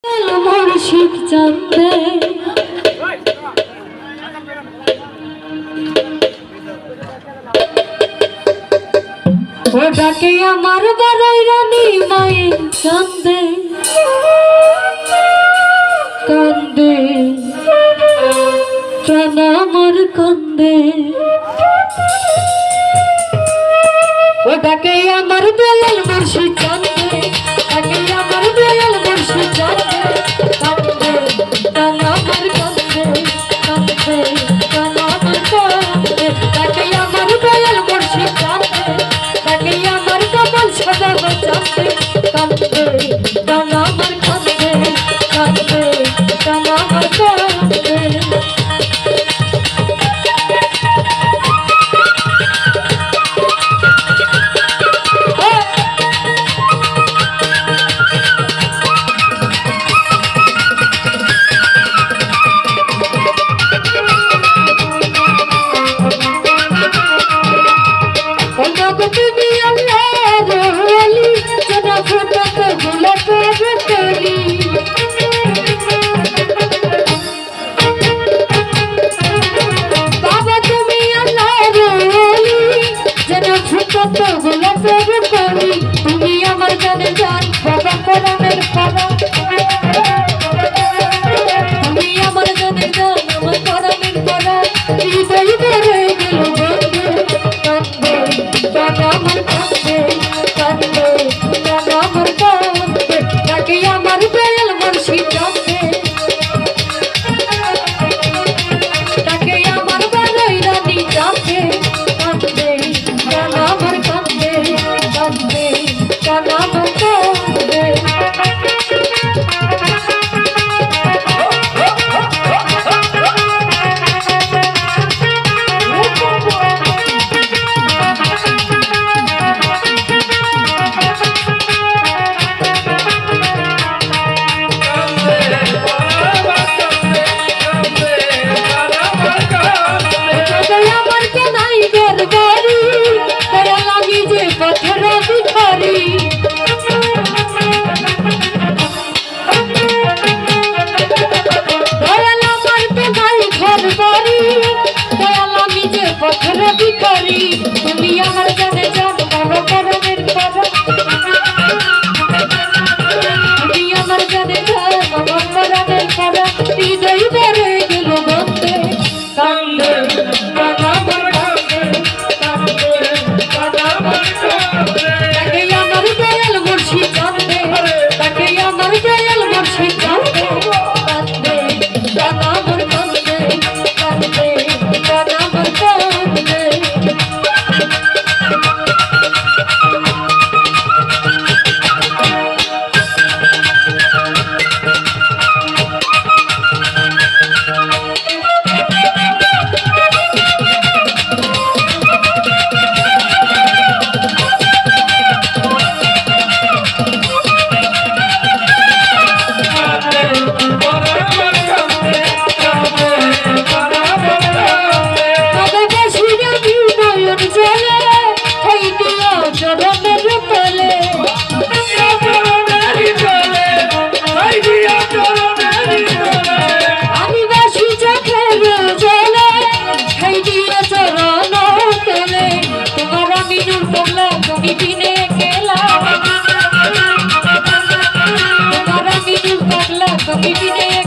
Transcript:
মুর্শিদ জানতে ও ডাকে আমার বড়ই রানী মায়ের কান্দে কান্দে প্রাণ আমার কান্দে ও ডাকে আমার দয়াল মুর্শিদ জানতে ডাকে আমার দয়াল মুর্শিদ জানতে কান্দে প্রাণ আমার কান্দে কান্দে প্রাণ আমার কান্দে ডাকে আমার দয়াল মুর্শিদ জানতে ডাকে আমার কমল সদা বাঁচাতে কান্দে প্রাণ আমার কান্দে কান্দে প্রাণ আমার কান্দে তুমি আল্লাহর ওলি যেন ফুটতে গোলাপের কলি বাবা তুমি আল্লাহর ওলি যেন ফুটতে গোলাপের কলি তুমি আমার জানে জান বাবা কোরআনের পড়া তুমি আমার জানে জান আমার কোরআনের পড়া হৃদয় ভরে গেল বন্ধু কান্দে প্রাণ আমার কান্দে কান্দে প্রাণ আমার কান্দে ডাকে আমার দয়াল মুর্শিদ জানতে ডাকে আমার বড়ই রানী জানতে কান্দে প্রাণ আমার কান্দে কান্দে প্রাণ আমার কান্দে তুমি আমার জানে জান বাবা কোরআনের পড়া তুমি আমার জানে জান বাবা কোরআনের পড়া হৃদয় ভরে গেল বন্ধে কান্দে প্রাণ আমার কান্দে কান্দে প্রাণ আমার কান্দে তাকে আমার দয়াল মুর্শিদ জানতে তাকে আমার দয়াল মুর্শিদ জানতে কান্দে প্রাণ আমার কান্দে কান্দে প্রাণ আমার কান্দে তুমি দিনে